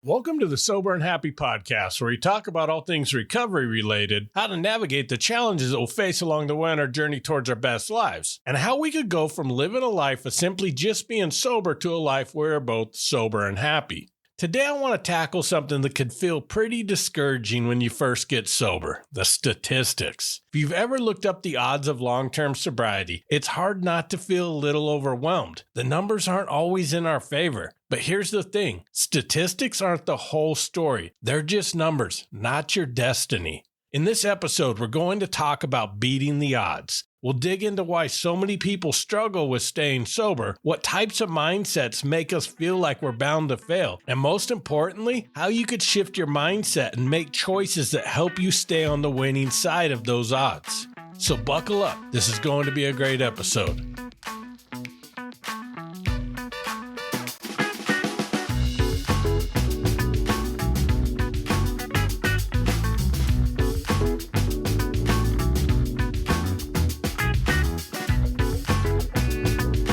Welcome to the Sober and Happy podcast, where we talk about all things recovery related, how to navigate the challenges that we'll face along the way on our journey towards our best lives, and how we could go from living a life of simply just being sober to a life where we're both sober and happy. Today I want to tackle something that could feel pretty discouraging when you first get sober: the statistics. If you've ever looked up the odds of long-term sobriety, it's hard not to feel a little overwhelmed. The numbers aren't always in our favor. But here's the thing: statistics aren't the whole story. They're just numbers, not your destiny. In this episode, we're going to talk about beating the odds. We'll dig into why so many people struggle with staying sober, what types of mindsets make us feel like we're bound to fail, and most importantly, how you could shift your mindset and make choices that help you stay on the winning side of those odds. So buckle up. This is going to be a great episode.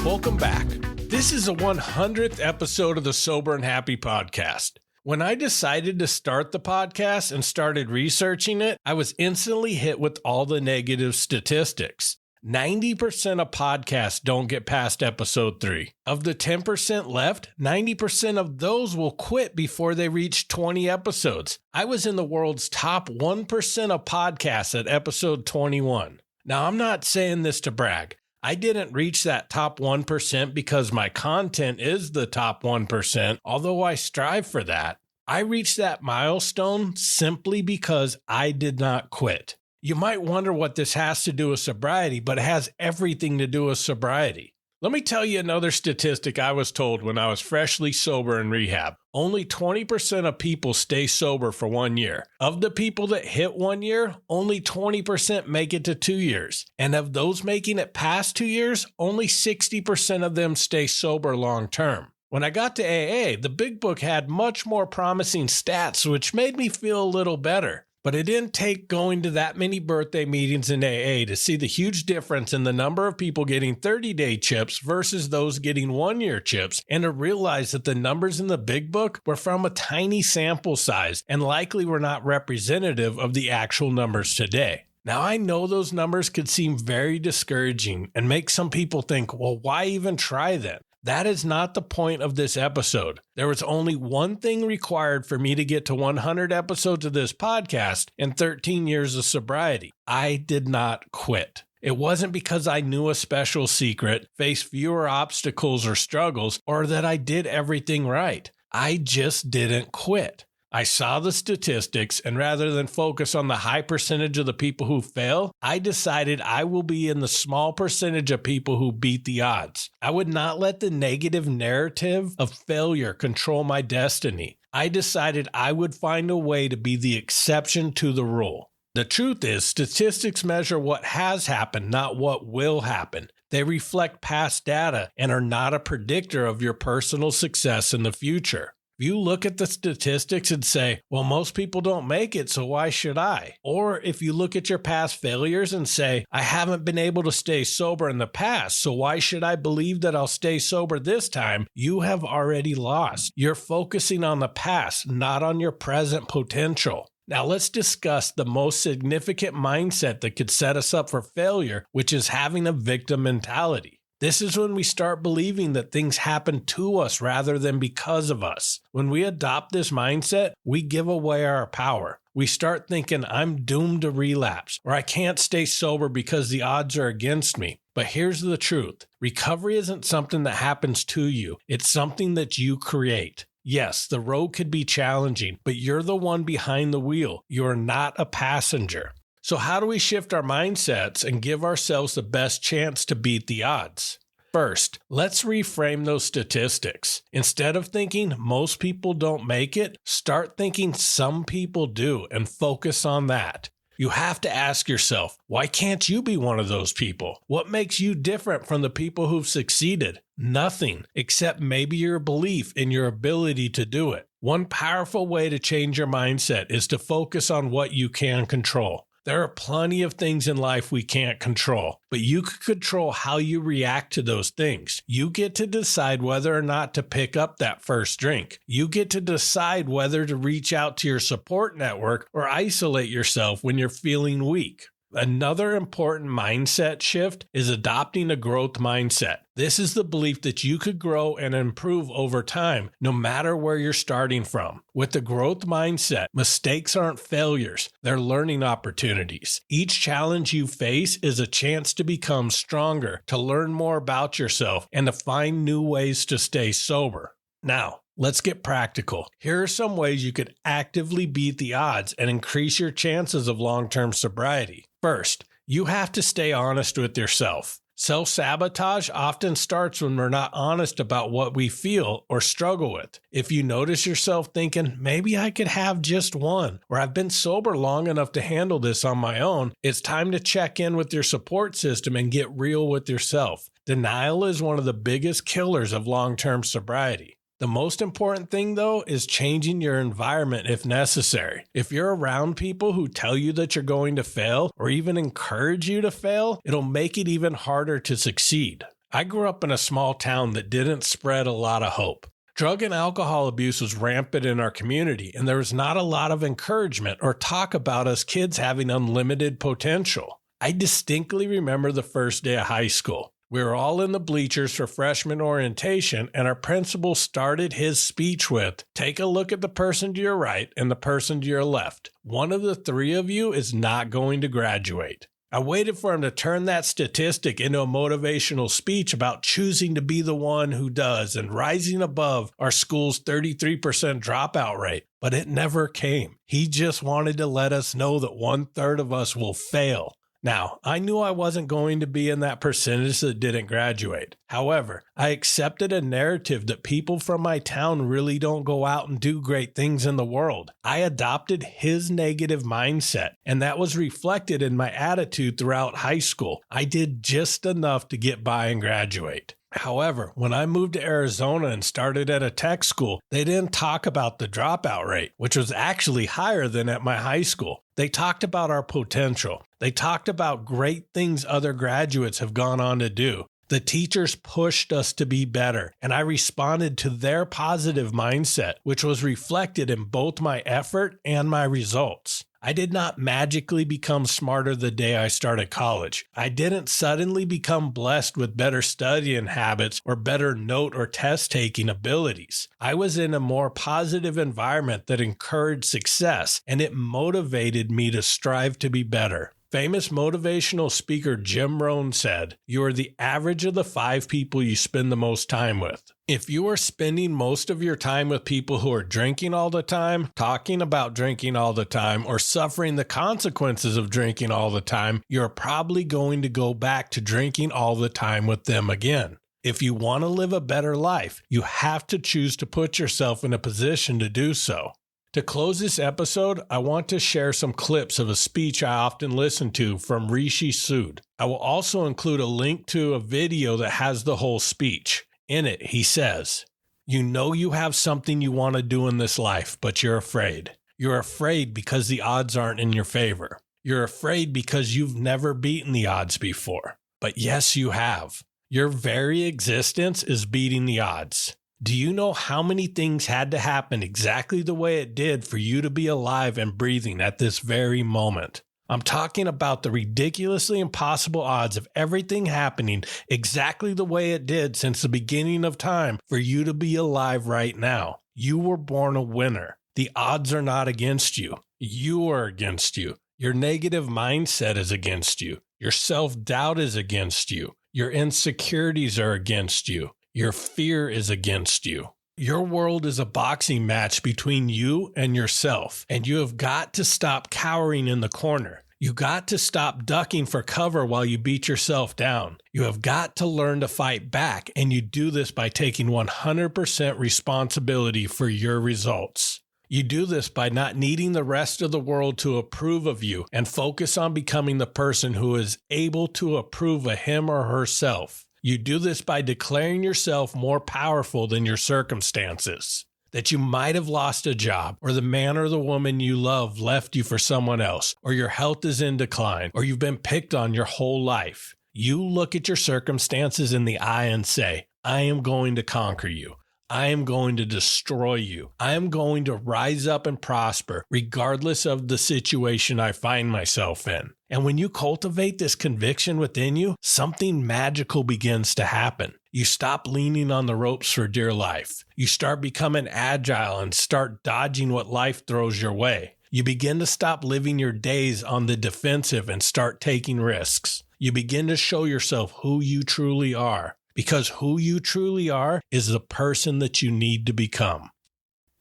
Welcome back. This is the 100th episode of the Sober and Happy podcast. When I decided to start the podcast and started researching it, I was instantly hit with all the negative statistics. 90% of podcasts don't get past episode 3. Of the 10% left, 90% of those will quit before they reach 20 episodes. I was in the world's top 1% of podcasts at episode 21. Now, I'm not saying this to brag. I didn't reach that top 1% because my content is the top 1%, although I strive for that. I reached that milestone simply because I did not quit. You might wonder what this has to do with sobriety, but it has everything to do with sobriety. Let me tell you another statistic I was told when I was freshly sober in rehab. Only 20% of people stay sober for 1 year. Of the people that hit 1 year, only 20% make it to 2 years. And of those making it past 2 years, only 60% of them stay sober long term. When I got to AA, the big book had much more promising stats, which made me feel a little better. But it didn't take going to that many birthday meetings in AA to see the huge difference in the number of people getting 30-day chips versus those getting 1-year chips, and to realize that the numbers in the big book were from a tiny sample size and likely were not representative of the actual numbers today. Now, I know those numbers could seem very discouraging and make some people think, well, why even try then? That is not the point of this episode. There was only one thing required for me to get to 100 episodes of this podcast and 13 years of sobriety. I did not quit. It wasn't because I knew a special secret, faced fewer obstacles or struggles, or that I did everything right. I just didn't quit. I saw the statistics, and rather than focus on the high percentage of the people who fail, I decided I will be in the small percentage of people who beat the odds. I would not let the negative narrative of failure control my destiny. I decided I would find a way to be the exception to the rule. The truth is, statistics measure what has happened, not what will happen. They reflect past data and are not a predictor of your personal success in the future. If you look at the statistics and say, well, most people don't make it, so why should I? Or if you look at your past failures and say, I haven't been able to stay sober in the past, so why should I believe that I'll stay sober this time? You have already lost. You're focusing on the past, not on your present potential. Now let's discuss the most significant mindset that could set us up for failure, which is having a victim mentality. This is when we start believing that things happen to us rather than because of us. When we adopt this mindset, we give away our power. We start thinking, I'm doomed to relapse, or I can't stay sober because the odds are against me. But here's the truth. Recovery isn't something that happens to you. It's something that you create. Yes, the road could be challenging, but you're the one behind the wheel. You're not a passenger. So how do we shift our mindsets and give ourselves the best chance to beat the odds? First, let's reframe those statistics. Instead of thinking most people don't make it, start thinking some people do and focus on that. You have to ask yourself, why can't you be one of those people? What makes you different from the people who've succeeded? Nothing, except maybe your belief in your ability to do it. One powerful way to change your mindset is to focus on what you can control. There are plenty of things in life we can't control, but you can control how you react to those things. You get to decide whether or not to pick up that first drink. You get to decide whether to reach out to your support network or isolate yourself when you're feeling weak. Another important mindset shift is adopting a growth mindset. This is the belief that you could grow and improve over time, no matter where you're starting from. With the growth mindset, mistakes aren't failures, they're learning opportunities. Each challenge you face is a chance to become stronger, to learn more about yourself, and to find new ways to stay sober. Now, let's get practical. Here are some ways you could actively beat the odds and increase your chances of long-term sobriety. First, you have to stay honest with yourself. Self-sabotage often starts when we're not honest about what we feel or struggle with. If you notice yourself thinking, maybe I could have just one, or I've been sober long enough to handle this on my own, it's time to check in with your support system and get real with yourself. Denial is one of the biggest killers of long-term sobriety. The most important thing, though, is changing your environment if necessary. If you're around people who tell you that you're going to fail or even encourage you to fail, it'll make it even harder to succeed. I grew up in a small town that didn't spread a lot of hope. Drug and alcohol abuse was rampant in our community, and there was not a lot of encouragement or talk about us kids having unlimited potential. I distinctly remember the first day of high school. We were all in the bleachers for freshman orientation, and our principal started his speech with, "Take a look at the person to your right and the person to your left. One of the three of you is not going to graduate." I waited for him to turn that statistic into a motivational speech about choosing to be the one who does and rising above our school's 33% dropout rate, but it never came. He just wanted to let us know that 1/3 of us will fail. Now, I knew I wasn't going to be in that percentage that didn't graduate. However, I accepted a narrative that people from my town really don't go out and do great things in the world. I adopted his negative mindset, and that was reflected in my attitude throughout high school. I did just enough to get by and graduate. However, when I moved to Arizona and started at a tech school, they didn't talk about the dropout rate, which was actually higher than at my high school. They talked about our potential. They talked about great things other graduates have gone on to do. The teachers pushed us to be better, and I responded to their positive mindset, which was reflected in both my effort and my results. I did not magically become smarter the day I started college. I didn't suddenly become blessed with better studying habits or better note or test taking abilities. I was in a more positive environment that encouraged success, and it motivated me to strive to be better. Famous motivational speaker Jim Rohn said, "You are the average of the 5 people you spend the most time with." If you are spending most of your time with people who are drinking all the time, talking about drinking all the time, or suffering the consequences of drinking all the time, you're probably going to go back to drinking all the time with them again. If you want to live a better life, you have to choose to put yourself in a position to do so. To close this episode, I want to share some clips of a speech I often listen to from Rishi Sood. I will also include a link to a video that has the whole speech. In it, he says, "You know you have something you want to do in this life, but you're afraid. You're afraid because the odds aren't in your favor. You're afraid because you've never beaten the odds before. But yes, you have. Your very existence is beating the odds. Do you know how many things had to happen exactly the way it did for you to be alive and breathing at this very moment? I'm talking about the ridiculously impossible odds of everything happening exactly the way it did since the beginning of time for you to be alive right now. You were born a winner. The odds are not against you. You are against you. Your negative mindset is against you. Your self-doubt is against you. Your insecurities are against you. Your fear is against you. Your world is a boxing match between you and yourself, and you have got to stop cowering in the corner. You got to stop ducking for cover while you beat yourself down. You have got to learn to fight back, and you do this by taking 100% responsibility for your results. You do this by not needing the rest of the world to approve of you and focus on becoming the person who is able to approve of him or herself. You do this by declaring yourself more powerful than your circumstances. that you might have lost a job, or the man or the woman you love left you for someone else, or your health is in decline, or you've been picked on your whole life, you look at your circumstances in the eye and say, I am going to conquer you. I am going to destroy you. I am going to rise up and prosper regardless of the situation I find myself in. And when you cultivate this conviction within you, something magical begins to happen. You stop leaning on the ropes for dear life. You start becoming agile and start dodging what life throws your way. You begin to stop living your days on the defensive and start taking risks. You begin to show yourself who you truly are. Because who you truly are is the person that you need to become.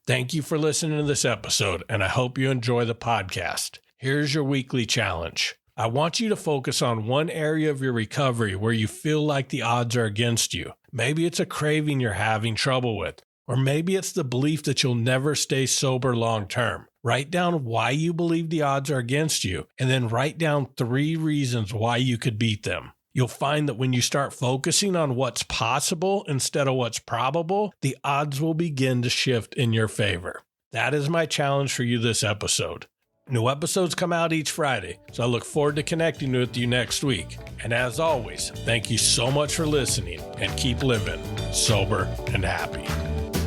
Thank you for listening to this episode, and I hope you enjoy the podcast. Here's your weekly challenge. I want you to focus on one area of your recovery where you feel like the odds are against you. Maybe it's a craving you're having trouble with, or maybe it's the belief that you'll never stay sober long term. Write down why you believe the odds are against you, and then write down 3 reasons why you could beat them. You'll find that when you start focusing on what's possible instead of what's probable, the odds will begin to shift in your favor. That is my challenge for you this episode. New episodes come out each Friday, so I look forward to connecting with you next week. And as always, thank you so much for listening, and keep living sober and happy.